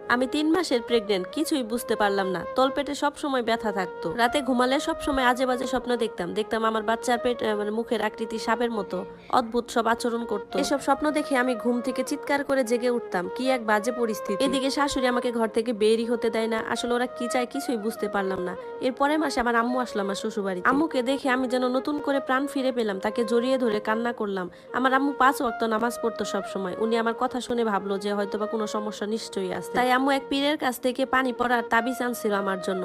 আমি 3 মাসের প্রেগনেন্ট, কিছুই বুঝতে পারলাম না। তলপেটে সব সময় ব্যথা থাকতো। রাতে ঘুমালে সব সময় আজে বাজে স্বপ্ন দেখতাম। দেখতাম আমার বাচ্চার পেট মানে মুখের আকৃতি সাপের মতো, অদ্ভুত সব আচরণ করতো। এসব স্বপ্ন দেখে আমি ঘুম থেকে চিৎকার করে জেগে উঠতাম। কি এক বাজে পরিস্থিতি। এদিকে শাশুড়ি আমাকে ঘর থেকে বেরই হতে দেয় না। আসলে ওরা কি চায় কিছুই বুঝতে পারলাম না। এর পরের মাসে আমার আম্মু আসলো আমার শ্বশুরবাড়িতে। আম্মুকে দেখে আমি যেন নতুন করে প্রাণ ফিরে পেলাম। তাকে জড়িয়ে ধরে কান্না করলাম। আমার আম্মু 5 ওয়াক্ত নামাজ পড়তো সব সময়। উনি আমার কথা শুনে ভাবলো যে হয়তোবা কোনো সমস্যা নিশ্চয়ই আছে। তাই আম্মু এক পীরের কাছ থেকে পানি পড়ার তাবিজ আনছিল আমার জন্য।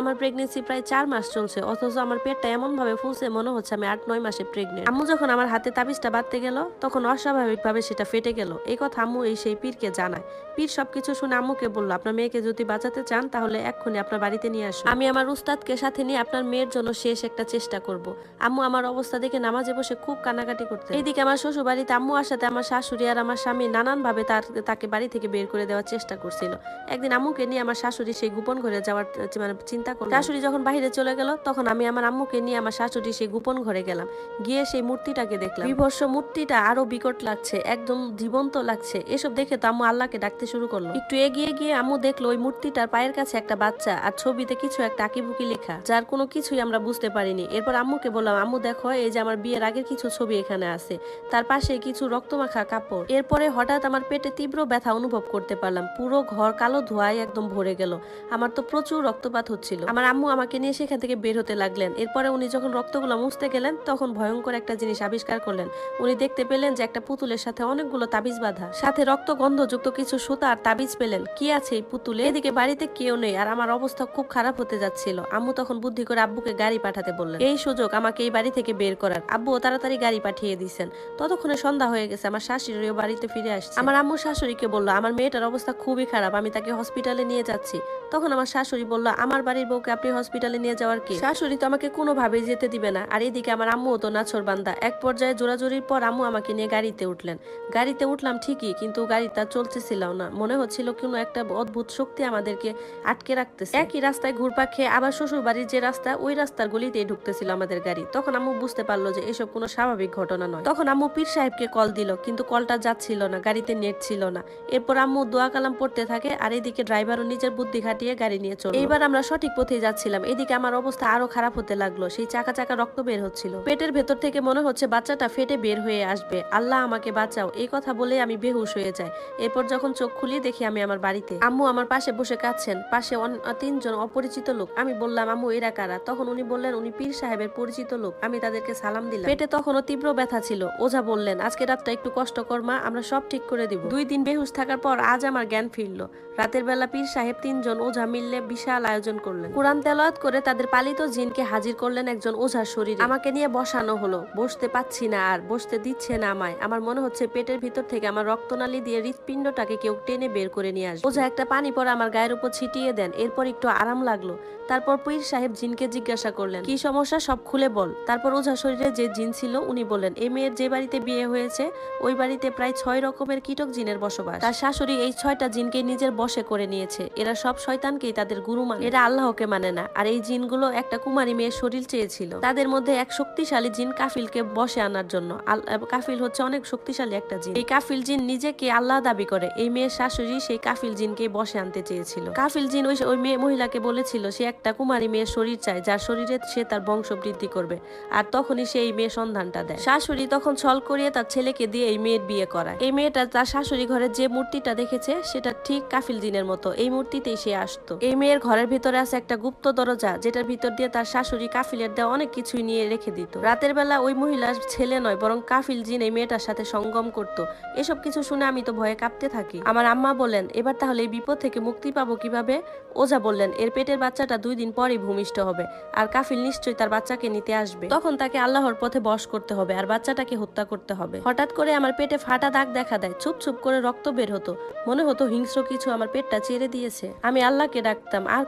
আমার প্রেগনেন্সি প্রায় 4 মাস চলছে, অথচ আমার পেটটা এমন ভাবে ফুলছে মনে হচ্ছে আমি 8-9 মাসে প্রেগনেন্ট। আম্মু যখন আমার হাতে তাবিজটা বাঁধতে গেল তখন অস্বাভাবিক ভাবে সেটা ফেটে গেল। এই কথা আম্মু সেই পীরকে জানায়। পীর সবকিছু শুনে আম্মুকে বলল, আপনার মেয়েকে যদি বাঁচাতে চান তাহলে এক্ষুনি আপনার বাড়িতে নিয়ে আসুন। আমি আমার উস্তাদকে সাথে নিয়ে আপনার মেয়ের জন্য শেষ একটা চেষ্টা করব। আম্মু আমার অবস্থা দেখে নামাজে বসে খুব কান্নাকাটি করতে। এইদিকে আমার শ্বশুর বাড়িতে আম্মু আসাতে আমার শাশুড়ি আর আমার স্বামী নানান ভাবে তাকে বাড়ি থেকে বের করে দেওয়ার চেষ্টা করছিল। একদিন আম্মুকে নিয়ে আমার শাশুড়ি সেই গোপন ঘরে যাওয়ার মানে চিন্তা করল। শাশুড়ি যখন বাইরে চলে গেল তখন আমি আমার আম্মুকে নিয়ে আমার শাশুড়ি সেই গোপন ঘরে গেলাম। গিয়ে সেই মূর্তিটাকে দেখলাম। বিভৎস মূর্তিটা আরো বিকট লাগছে, একদম জীবন্ত লাগছে। এসব দেখে তো আম্মু আল্লাহকে ডাকতে শুরু করলো। একটু এগিয়ে গিয়ে আম্মু দেখলো ওই মূর্তিটার পায়ের কাছে একটা বাচ্চা, আর ছবিতে কিছু একটা আঁকিবুকি লেখা, যার কোনো কিছুই আমরা বুঝতে পারিনি। এরপর আম্মুকে বললাম, আম্মু দেখো এই যে আমার বিয়ের আগের কিছু ছবি এখানে আছে, তার পাশে কিছু রক্তমাখা কাপড়। এরপরে হঠাৎ আমার পেটে তীব্র ব্যথা অনুভব করতে পারলাম। পুরো ঘর কালো ধোঁয়ায় একদম ভরে গেল। আমার তো প্রচুর রক্তপাত হচ্ছিল। আমার আম্মু আমাকে নিয়ে সেখান থেকে বের হতে লাগলেন। এরপরে উনি যখন রক্তগুলো মুছতে গেলেন তখন ভয়ঙ্কর একটা জিনিস আবিষ্কার করলেন। উনি দেখতে পেলেন যে একটা পুতুলের সাথে অনেকগুলো তাবিজ বাঁধা, সাথে রক্ত গন্ধযুক্ত কিছু সুতা আর তাবিজ পেলেন। কি আছে এই পুতুলে? এদিকে বাড়িতে কেউ নেই আর আমার অবস্থা খুব খারাপ হতে যাচ্ছিল। আম্মু তখন বুদ্ধি করে আব্বুকে গাড়ি পাঠাতে বললেন। এই সুযোগ আমাকে এই বাড়ি থেকে বের করার। আব্বুও তাড়াতাড়ি গাড়ি পাঠিয়ে দিয়েছেন। ততক্ষণে সন্ধ্যা হয়ে গেছে। আমার শাশুড়িও বাড়িতে ফিরে আসছে। আমার আম্মু শাশুড়িকে বলল, আমার মেয়েটার অবস্থা খুবই খারাপ, আমি তাকে হসপিটালে নিয়ে যাচ্ছি। তখন আমার শাশুড়ি বলল, আমার বাড়ির বউকে আপনি হসপিটালে নিয়ে যাওয়ার কি? শাশুড়ি তো আমাকে কোনোভাবেই যেতে দিবে না। আর এদিকে আমার আম্মুও তো নাছোড়বান্দা। এক পর্যায়ে জোরাজোরির পর আম্মু আমাকে নিয়ে গাড়িতে উঠলেন। গাড়িতে উঠলাম ঠিকই, কিন্তু গাড়িটা চলতেছিল না। মনে হচ্ছিল কোনো একটা অদ্ভুত শক্তি আমাদেরকে আটকে রাখতেছে। একই রাস্তায় ঘুরপাক খেয়ে আবার শ্বশুর বাড়ির যে রাস্তা, ওই রাস্তার গলিতেই ঢুকতেছিল আমাদের গাড়ি। তখন আম্মু বুঝতে পারলো যে এসব কোনো স্বাভাবিক ঘটনা নয়। তখন আম্মু পীর সাহেবকে কল দিল, কিন্তু কলটা যাচ্ছিল না, গাড়িতে নেট ছিল না। এরপর আম্মু দোয়া কালাম পড়তে থাকে, আর এদিকে ড্রাইভারও নিজের বুদ্ধি খাটিয়ে গাড়ি নিয়ে চলল। এইবার আমরা সঠিক পথে যাচ্ছিলাম। এদিকে আমার অবস্থা আরো খারাপ হতে লাগলো। সেই চাকা চাকা রক্ত বের হচ্ছিল। পেটের ভেতর থেকে মনে হচ্ছে বাচ্চাটা ফেটে বের হয়ে আসবে। আল্লাহ আমাকে বাঁচাও, এই কথা বলে আমি বেহুশ হয়ে যাই। এরপর যখন চোখ খুলি দেখি আমি আমার বাড়িতে। আম্মু আমার পাশে বসে কাঁদছেন, পাশে 3জন অপরিচিত লোক। আমি বললাম, আম্মু এরা কারা? তখন উনি বললেন, উনি পীর সাহেবের পরিচিত লোক। আমি তাদেরকে সালাম দিলাম। পেটে তখনও তীব্র ব্যথা ছিল। ওঝা বললেন, আজকে রাতটা একটু কষ্ট কর মা, আমরা সব ঠিক করে দিব। 2 দিন বেহুশ থাকার পর আজ আমার জ্ঞান ফিরল। রাতের বেলা পীর সাহেব 3জন ওঝা মিললে বিশাল আয়োজন করলেন। কোরআন তেলাওয়াত করে তাদের পালিত জিনকে হাজির করলেন একজন ওঝার শরীরে। আমাকে নিয়ে বসানো হলো। বসতে পাচ্ছি না, আর বসতে দিচ্ছে না আমায়। আমার মনে হচ্ছে পেটের ভিতর থেকে আমার রক্তনালী দিয়ে হৃৎপিণ্ডটাকে কেউ টেনে বের করে নিয়ে আসবে। ওঝা একটা পানি পড়া আমার গায়ের উপর ছিটিয়ে দেন। এরপর একটু আরাম লাগলো। তারপর পীর সাহেব জিনকে জিজ্ঞাসা করলেন, কি সমস্যা সব খুলে বল। তারপর ওঝা শরীরে যে জিন ছিল উনি বললেন, এই মেয়ের যে বাড়িতে বিয়ে হয়েছে ওই বাড়িতে প্রায় 6 রকমের কীটক জিনের বসবাস। তার শাশুড়ি এই 6টা জিনকে নিজের বশে করে নিয়েছে। এরা সব শয়তানকেই তাদের গুরু মানে, এরা আল্লাহকে মানে না। আর এই জিনগুলো একটা কুমারী মেয়ের শরীর চেয়েছিল। তাদের মধ্যে এক শক্তিশালী জিন কাফিলকে বশে আনার জন্য। কাফিল হচ্ছে অনেক শক্তিশালী একটা জিন। এই কাফিল জিন নিজেকে আল্লাহ দাবি করে। এই মেয়ের শাশুড়ি সেই কাফিল জিনকে বশে আনতে চেয়েছিল। কাফিল জিন ওই মেয়ে মহিলাকে বলেছিল সে একটা কুমারী মেয়ের শরীর চায়, যার শরীরে সে তার বংশ বৃদ্ধি করবে। আর তখনই সে এই মেয়ে সন্ধানটা দেয়। শাশুড়ি তখন ছল করিয়ে তার ছেলেকে দিয়ে এই মেয়ের বিয়ে করায়। এই মেয়েটা তার শাশুড়ি ঘরে যে মূর্তিটা দেখেছে সেটা ঠিক কাফিল জিনের মতো। এই মূর্তিতেই সে আসতো। এই মেয়ের ঘরের ভিতরে আছে একটা গুপ্ত দরজা, যেটার ভিতর দিয়ে তার শাশুড়ি কাফিলের দেওয়া অনেক কিছুই নিয়ে রেখে দিত। রাতের বেলা ওই মহিলার ছেলে নয় বরং কাফিল জিন এই মেয়েটার সাথে সঙ্গম করত। এসব কিছু শুনে আমি তো ভয়ে কাঁপতে থাকি। আমার আম্মা বলেন, এবার তাহলে এই বিপদ থেকে মুক্তি পাবো কিভাবে? ওঝা বললেন, এর পেটের বাচ্চাটা 2 দিন পরই ভূমিষ্ঠ হবে, আর কাফিল নিশ্চয়ই তার বাচ্চাকে নিতে আসবে। তখন তাকে আল্লাহর পথে বশ করতে হবে আর বাচ্চাটাকে হত্যা করতে হবে। হঠাৎ করে আমার পেটে ফাটা দাগ দেখা দেয়। ছুপ ছুপ করে রক্ত বের হতো। মনে হতো হিংস্র কিছু আমার পেটটা চেড়ে দিয়েছে। আমি আল্লাহকে ডাকতাম, আর